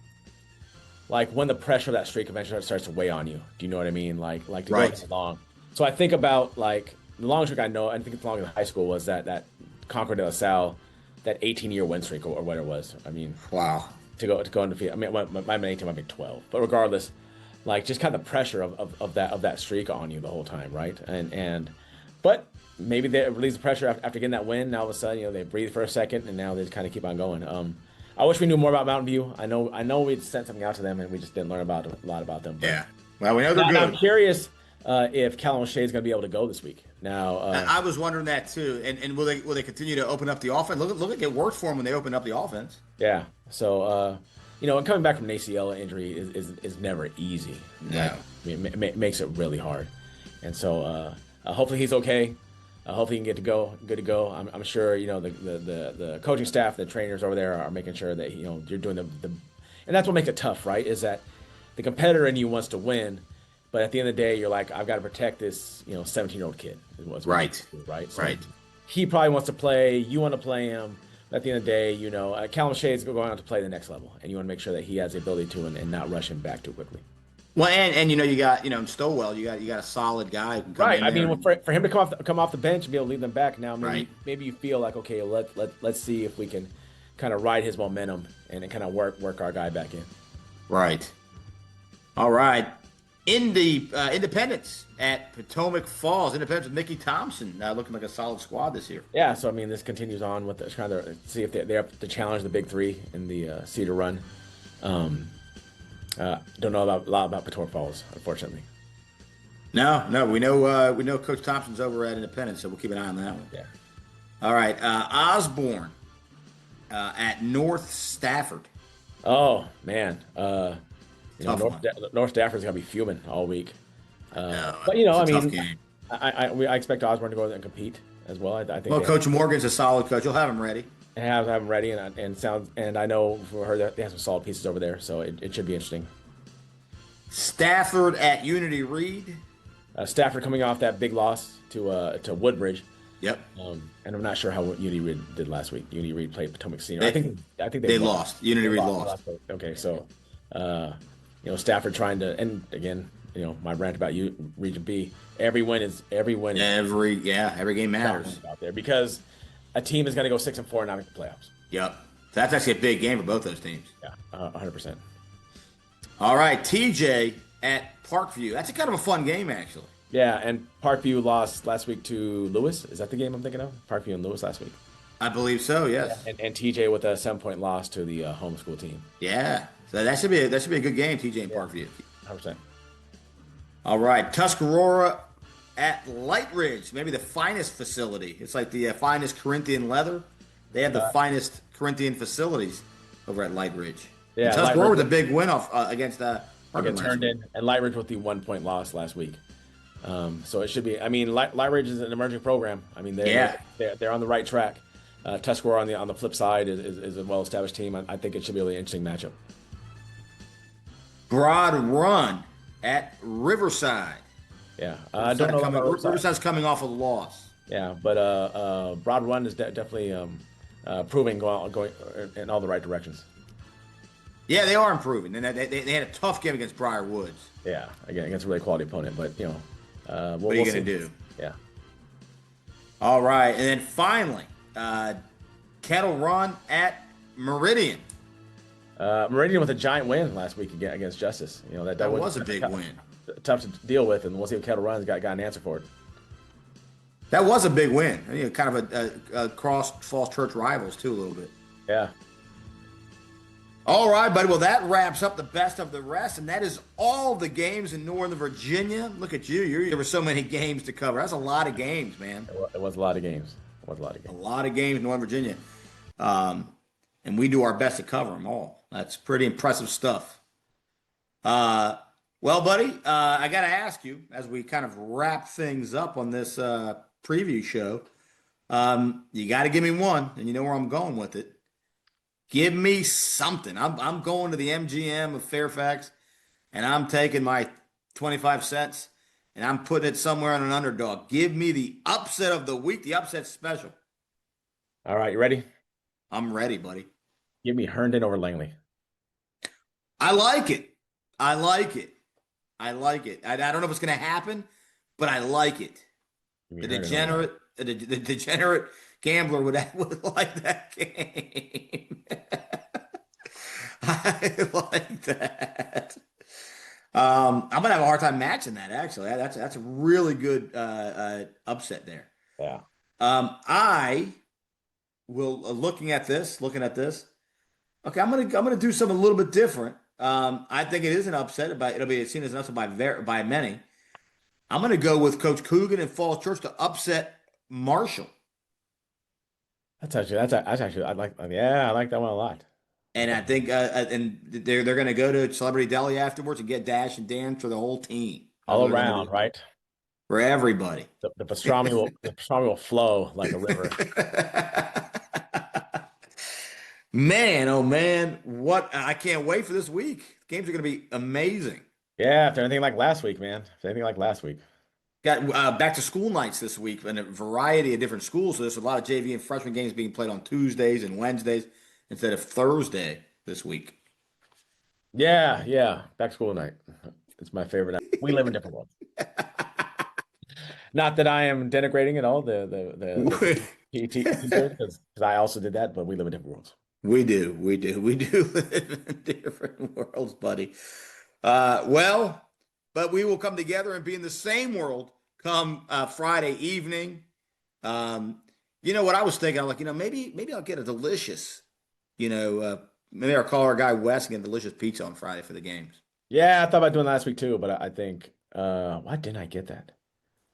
like, when the pressure of that streak eventually starts to weigh on you. Do you know what I mean? Like to go this long. So I think about, like, the longest streak I know, I think it's longer than high school, was that Concord de La Salle, that 18-year win streak or whatever it was. I mean, wow. To go undefeated. I mean, my 18 might be 12, but regardless, like, just kind of the pressure of that streak on you the whole time, right? But maybe they release the pressure after getting that win. Now all of a sudden, they breathe for a second, and now they just kind of keep on going. I wish we knew more about Mountain View. I know we'd sent something out to them, and we just didn't learn a lot about them. Yeah. Well, we know they're good. I'm curious if Callum O'Shea's going to be able to go this week. Now, I was wondering that too. And will they continue to open up the offense? Look like it worked for them when they opened up the offense. Yeah. So, and coming back from an ACL injury is never easy. No. Right? I mean, it makes it really hard. And so, hopefully he's okay. Hopefully he can good to go. I'm sure, the coaching staff, the trainers over there are making sure that, you're doing the and that's what makes it tough, right? Is that the competitor in you wants to win, but at the end of the day, you're like, I've got to protect this, 17-year-old kid. Right. Right. So right. He probably wants to play. You want to play him. But at the end of the day, Callum O'Shea is going on to play the next level, and you want to make sure that he has the ability to and not rush him back too quickly. Well, and you got in Stowell, you got a solid guy who can come right. in I there mean, for him to come off the bench and be able to lead them back now, maybe you feel like, okay, let's see if we can kind of ride his momentum and kind of work our guy back in. Right. All right. Independence at Potomac Falls. Independence with Mickey Thompson looking like a solid squad this year. Yeah, so I mean, this continues on with trying to see if they have to challenge the Big Three in the Cedar Run. Don't know a lot about Potomac Falls, unfortunately. No, we know Coach Thompson's over at Independence, so we'll keep an eye on that one. Yeah. All right, Osborne at North Stafford. Oh man, North Stafford's gonna be fuming all week. But I mean, I expect Osborne to go there and compete as well. I think. Well, Coach Morgan's a solid coach. You'll have him ready. Have them ready, and I know for her that they have some solid pieces over there, so it should be interesting. Stafford at Unity Reed. Stafford coming off that big loss to Woodbridge. Yep. And I'm not sure how Unity Reed did last week. Unity Reed played Potomac Senior. I think they lost. Unity Reed lost. Okay, so Stafford trying to, and again, my rant about Region B. Every game matters out there because a team is going to go 6-4 and not make the playoffs. Yep. That's actually a big game for both those teams. Yeah, 100%. All right, TJ at Parkview. That's a kind of a fun game, actually. Yeah, and Parkview lost last week to Lewis. Is that the game I'm thinking of? Parkview and Lewis last week. I believe so. Yes. Yeah, and TJ with a 7-point loss to the homeschool team. Yeah, so that should be a good game. TJ and Parkview. 100%. All right, Tuscarora at Light Ridge, maybe the finest facility. It's like the finest Corinthian leather. They have the finest Corinthian facilities over at Light Ridge. Yeah, and Tuscarora with a big win off against Herndon, and Light Ridge with the 1-point loss last week. So it should be. I mean, Light Ridge is an emerging program. I mean, they're on the right track. Tuscarora on the flip side is a well-established team. I think it should be a really interesting matchup. Broad Run at Riverside. Yeah, I don't know about Riverside's coming off a loss. Yeah, but Broad Run is definitely proving going in all the right directions. Yeah, they are improving, and they had a tough game against Briar Woods. Yeah, again against a really quality opponent, but what are you going to do? Yeah. All right, and then finally, Kettle Run at Meridian. Meridian with a giant win last week against Justice. That was a big win. Tough to deal with, and we'll see if Kettle Run's got an answer for it. That was a big win. Kind of a cross Falls Church rivals too, a little bit. Yeah. All right, buddy. Well, that wraps up the best of the rest, and that is all the games in Northern Virginia. Look at you. There were so many games to cover. That's a lot of games, man. It was a lot of games. A lot of games in Northern Virginia. And we do our best to cover them all. That's pretty impressive stuff. We'll Well, buddy, I got to ask you as we kind of wrap things up on this preview show. You got to give me one, and you know where I'm going with it. Give me something. I'm going to the MGM of Fairfax, and I'm taking my 25 cents, and I'm putting it somewhere on an underdog. Give me the upset of the week, the upset special. All right, you ready? I'm ready, buddy. Give me Herndon over Langley. I like it. I like it. I like it. I don't know if it's going to happen, but I like it. The degenerate gambler would like that game. I like that. I'm gonna have a hard time matching that. Actually, that's a really good upset there. Yeah. I will looking at this. Okay, I'm gonna do something a little bit different. I think it is an upset, but it'll be seen as an upset by many. I'm going to go with Coach Coogan and Falls Church to upset Marshall. That's actually I like that one a lot. And I think and they're going to go to Celebrity Deli afterwards and get Dash and Dan for the whole team. All around, right? For everybody. The pastrami will flow like a river. Man, oh man, I can't wait for this week. Games are going to be amazing. Yeah, if they're anything like last week, man. If they're anything like last week. Got back to school nights this week in a variety of different schools. So there's a lot of JV and freshman games being played on Tuesdays and Wednesdays instead of Thursday this week. Yeah. Back to school night. It's my favorite night. We live in different worlds. Not that I am denigrating at all the PT because I also did that, but we live in different worlds. We do live in different worlds, buddy. Well, but we will come together and be in the same world come Friday evening. You know what I was thinking? I'm like, maybe I'll get a delicious, maybe I'll call our guy Wes and get a delicious pizza on Friday for the games. Yeah, I thought about doing last week too, but I think why didn't I get that?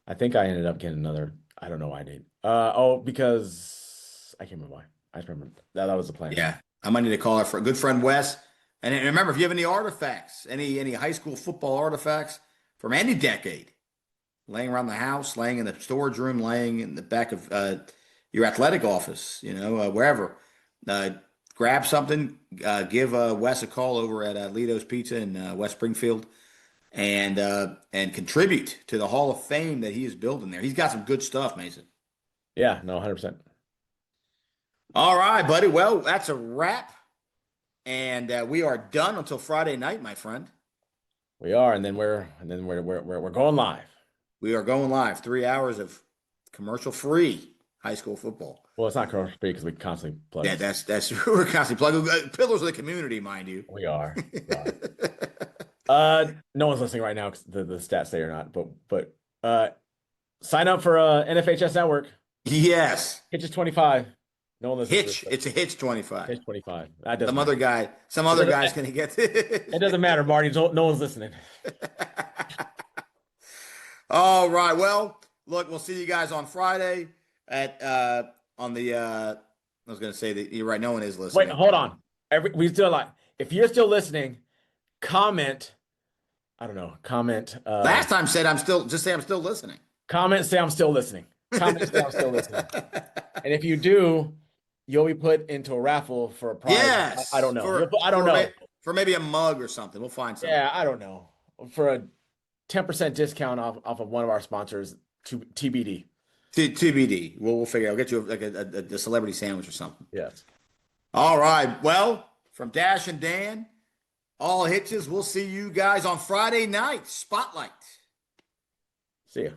I think I ended up getting another. I don't know why I did. Because I can't remember why. I just remember that was the plan. Yeah, I might need to call our good friend Wes. And remember, if you have any artifacts, any high school football artifacts from any decade, laying around the house, laying in the storage room, laying in the back of your athletic office, wherever, grab something, give Wes a call over at Lito's Pizza in West Springfield, and contribute to the Hall of Fame that he is building there. He's got some good stuff, Mason. Yeah, no, 100%. All right, buddy. Well, that's a wrap. And we are done until Friday night, my friend. We are, and then we're going live. We are going live. 3 hours of commercial-free high school football. Well, it's not commercial-free because we constantly plug. Yeah, that's we're constantly plugging. Pillars of the community, mind you. We are. No one's listening right now because the stats say or not, but sign up for NFHS Network. Yes. Hitches 25. No one listens. It's a Hitch 25. Hitch 25. Some other guy's gonna get it. It doesn't matter, Marty. No one's listening. All right. Well, look, we'll see you guys on Friday at on the. I was gonna say that you're right. No one is listening. Wait, hold on. We still like. If you're still listening, comment. I don't know. Comment. Last time said just say I'm still listening. Comment. Say I'm still listening. Comment. Say I'm still listening. And if you do, you'll be put into a raffle for a prize. Yes. I don't know. I don't know. For maybe a mug or something. We'll find something. Yeah, I don't know. For a 10% discount off of one of our sponsors, TBD. TBD. We'll figure it out. We'll get you like a celebrity sandwich or something. Yes. All right. Well, from Dash and Dan, all Hitches, we'll see you guys on Friday night. Spotlight. See ya.